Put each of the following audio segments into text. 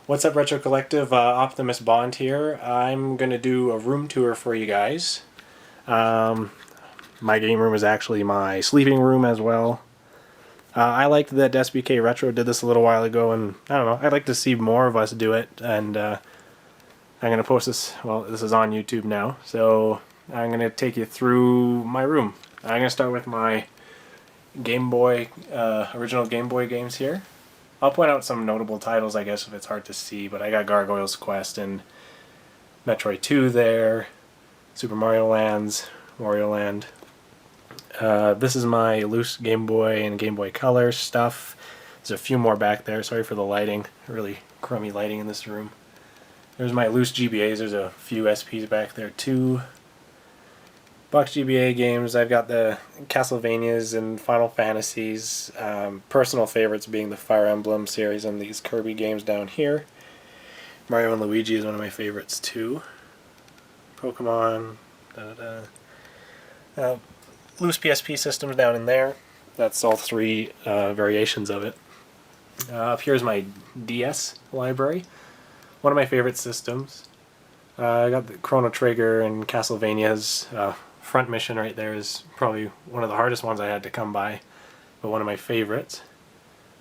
What's up, Retrocollective? Optimusbond here. I'm going to do a room tour for you guys. My game room is actually my sleeping room as well. I liked that SBK Retro did this a little while ago, and I don't know, I'd like to see more of us do it, and I'm going to post this, well, this is on YouTube now, so I'm going to take you through my room. I'm going to start with my Game Boy, original Game Boy games here. I'll point out some notable titles, I guess, if it's hard to see, but I got Gargoyle's Quest and Metroid 2 there, Super Mario Lands, Wario Land. This is my loose Game Boy and Game Boy Color stuff. There's a few more back there. Sorry for the lighting. Really crummy lighting in this room. There's my loose GBAs. There's a few SPs back there too. Box GBA games. I've got the Castlevanias and Final Fantasies. Personal favorites being the Fire Emblem series and these Kirby games down here. Mario and Luigi is one of my favorites too. Pokemon. Loose PSP systems down in there. That's all three variations of it. Up here's my DS library. One of my favorite systems. I got the Chrono Trigger and Castlevania's. Front mission right there is probably one of the hardest ones I had to come by, but one of my favorites.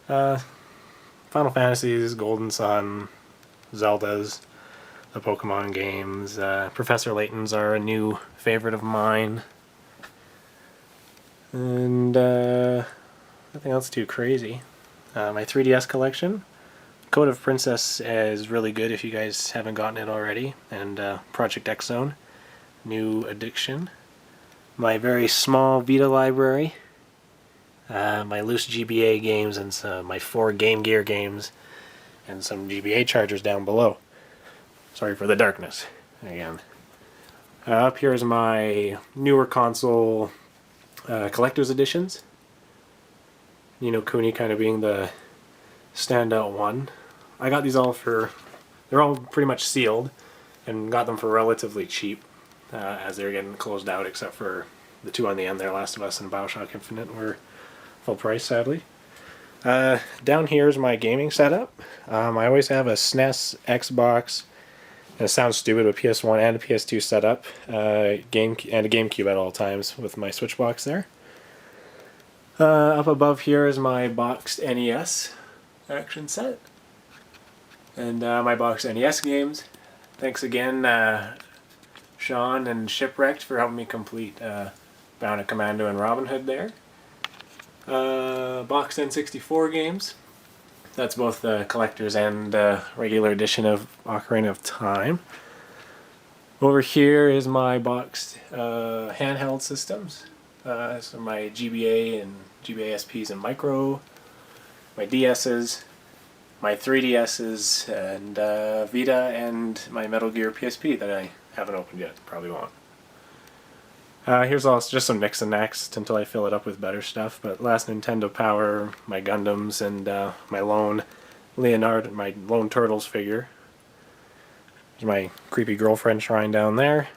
Final Fantasies, Golden Sun, Zelda's, the Pokemon games. Professor Layton's are a new favorite of mine. And nothing else too crazy. My 3DS collection. Code of Princess is really good if you guys haven't gotten it already. And Project X Zone, new addiction. My very small Vita library. My loose GBA games and my 4 Game Gear games. And some GBA chargers down below. Sorry for the darkness again. Up here is my newer console collector's editions. Ni no Kuni kind of being the standout one. I got these all they're all pretty much sealed, and got them for relatively cheap as they're getting closed out, except for the 2 on the end there, Last of Us and Bioshock Infinite, were full price sadly. Down here is my gaming setup. I always have a SNES, Xbox, and it sounds stupid, but PS1 and a PS2 setup, and a GameCube at all times with my Switch box there. Up above here is my boxed NES action set. And my boxed NES games. Thanks again, Sean and Shipwrecked, for helping me complete Bound and Commando and Robin Hood there. Boxed N64 games. That's both the collector's and regular edition of Ocarina of Time. Over here is my boxed handheld systems. So my GBA and GBA SPs and Micro, my DS's, my 3DS's, and Vita, and my Metal Gear PSP that I haven't opened yet, probably won't. Here's also just some mix and next until I fill it up with better stuff, but last Nintendo Power, my Gundams, and my lone Leonardo, my lone Turtles figure. There's my creepy girlfriend shrine down there.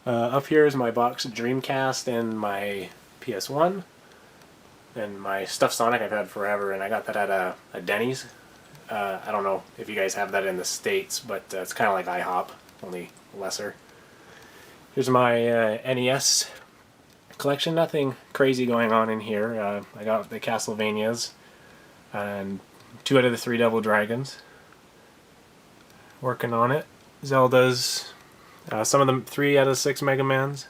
Up here is my box Dreamcast and my PS1. And my stuffed Sonic I've had forever, and I got that at a Denny's. I don't know if you guys have that in the States, but it's kind of like IHOP, only lesser. Here's my NES collection. Nothing crazy going on in here. I got the Castlevanias and 2 out of the 3 Double Dragons. Working on it. Zelda's. Some of them 3 out of 6 Mega Mans.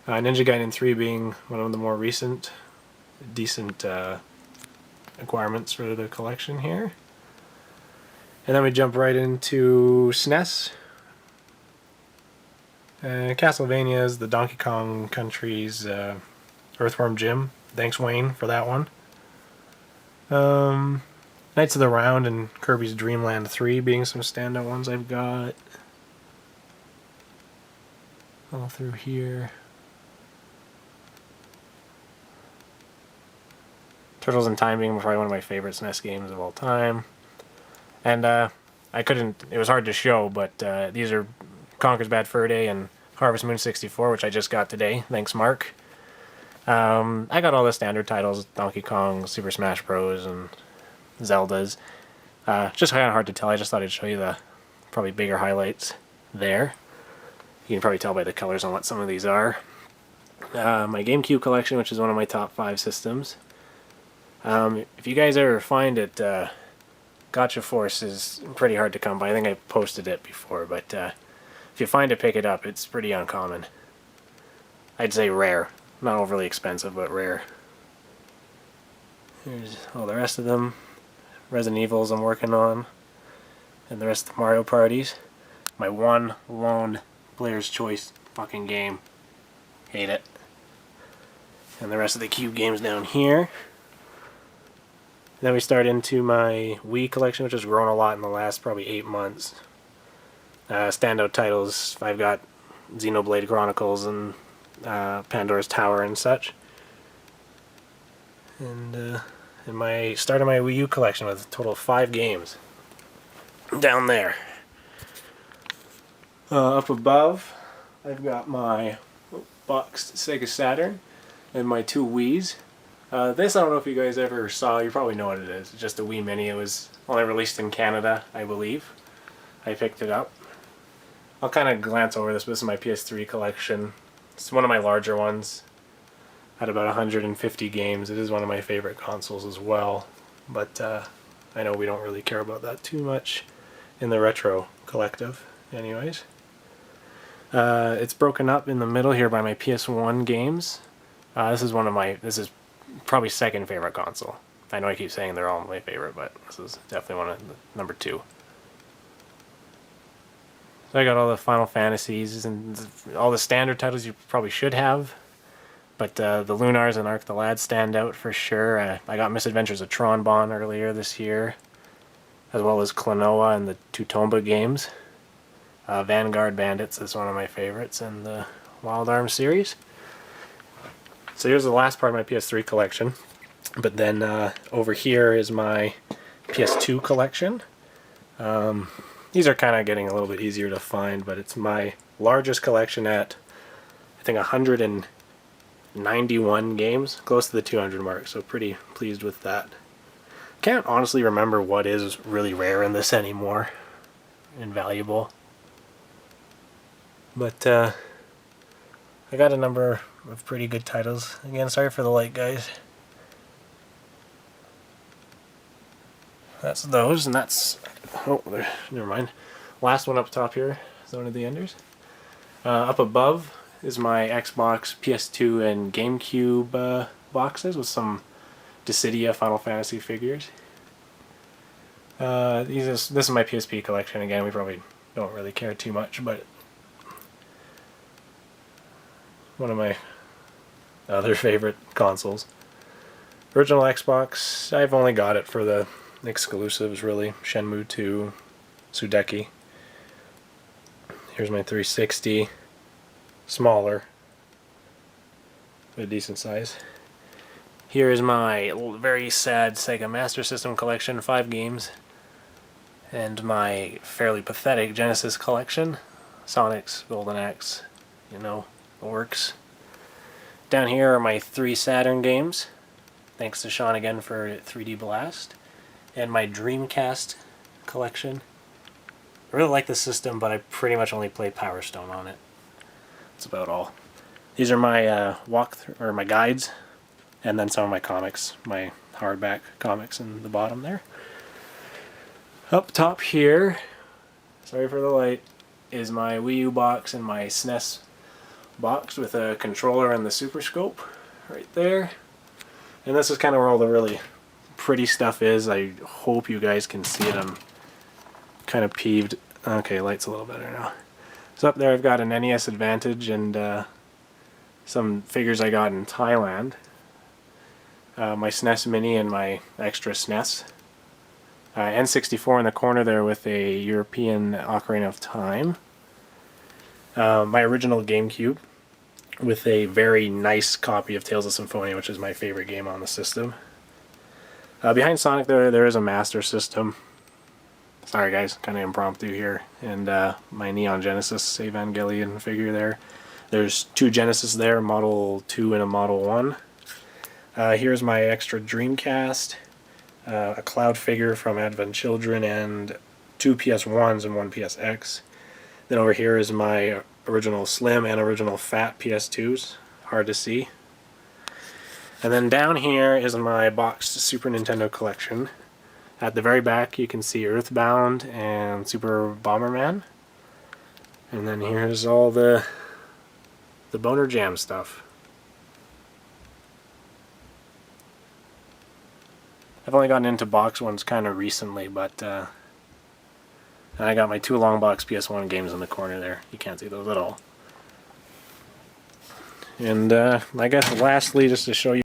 Ninja Gaiden 3 being one of the more recent, decent acquirements for the collection here. And then we jump right into SNES. Castlevania's, the Donkey Kong Country's, Earthworm Jim. Thanks, Wayne, for that one. Knights of the Round and Kirby's Dream Land 3 being some standout ones I've got. All through here. Turtles in Time being probably one of my favorite SNES games of all time. And it was hard to show, but these are Conker's Bad Fur Day and Harvest Moon 64, which I just got today. Thanks, Mark. I got all the standard titles, Donkey Kong, Super Smash Bros, and Zelda's. Just kind of hard to tell. I just thought I'd show you the probably bigger highlights there. You can probably tell by the colors on what some of these are. My GameCube collection, which is one of my top 5 systems. If you guys ever find it, Gotcha Force is pretty hard to come by. I think I posted it before, but if you find it, pick it up. It's pretty uncommon. I'd say rare. Not overly expensive, but rare. Here's all the rest of them. Resident Evils I'm working on. And the rest of the Mario parties. My one lone player's choice fucking game. Hate it. And the rest of the Cube games down here. Then we start into my Wii collection, which has grown a lot in the last probably 8 months. Standout titles, I've got Xenoblade Chronicles and Pandora's Tower and such. And started my Wii U collection with a total of 5 games. Down there. Up above, I've got my boxed Sega Saturn and my 2 Wiis. This I don't know if you guys ever saw. You probably know what it is. It's just a Wii Mini. It was only released in Canada, I believe. I picked it up. I'll kind of glance over this, but this is my PS3 collection. It's one of my larger ones. Had about 150 games. It is one of my favorite consoles as well. But I know we don't really care about that too much in the Retro Collective. Anyways. It's broken up in the middle here by my PS1 games. This is probably second favorite console. I know I keep saying they're all my favorite, but this is definitely one of the number 2. So I got all the Final Fantasies and all the standard titles you probably should have, but the Lunars and Arc the Lad stand out for sure. I got Misadventures of Tron earlier this year, as well as Klonoa and the 2 Tomba games. Vanguard Bandits is one of my favorites in the Wild Arms series. So here's the last part of my PS3 collection. But then over here is my PS2 collection. These are kind of getting a little bit easier to find, but it's my largest collection at, I think, 191 games, close to the 200 mark, so pretty pleased with that. Can't honestly remember what is really rare in this anymore, and valuable. But I got a number of pretty good titles. Again, sorry for the light, guys. That's those, and that's... Oh, there, never mind. Last one up top here is one of the enders. Up above is my Xbox, PS2, and GameCube boxes with some Dissidia Final Fantasy figures. This is my PSP collection. Again, we probably don't really care too much, but one of my other favorite consoles. Original Xbox, I've only got it for the exclusives, really. Shenmue 2, Sudeki. Here's my 360. Smaller, but a decent size. Here is my very sad Sega Master System collection, 5 games. And my fairly pathetic Genesis collection. Sonic's, Golden Axe, you know, the works. Down here are my 3 Saturn games. Thanks to Sean again for 3D Blast. And my Dreamcast collection. I really like the system, but I pretty much only play Power Stone on it. That's about all. These are my my guides, and then some of my comics, my hardback comics in the bottom there. Up top here, sorry for the light, is my Wii U box and my SNES box with a controller and the Super Scope right there. And this is kind of where all the really pretty stuff is. I hope you guys can see it. I'm kind of peeved. Okay, light's a little better now. So up there I've got an NES Advantage and some figures I got in Thailand. My SNES Mini and my extra SNES. N64 in the corner there with a European Ocarina of Time. My original GameCube with a very nice copy of Tales of Symphonia, which is my favorite game on the system. Behind Sonic there is a Master System. Sorry guys, kind of impromptu here. And my Neon Genesis Evangelion figure there. There's 2 Genesis there, Model 2 and a Model 1. Here's my extra Dreamcast. a Cloud figure from Advent Children, and 2 PS1s and 1 PSX. Then over here is my original Slim and original Fat PS2s. Hard to see. And then down here is my boxed Super Nintendo collection. At the very back you can see Earthbound and Super Bomberman. And then here's all the Boner Jam stuff. I've only gotten into box ones kind of recently, but I got my 2 long box PS1 games in the corner there. You can't see those at all. And I guess lastly, just to show you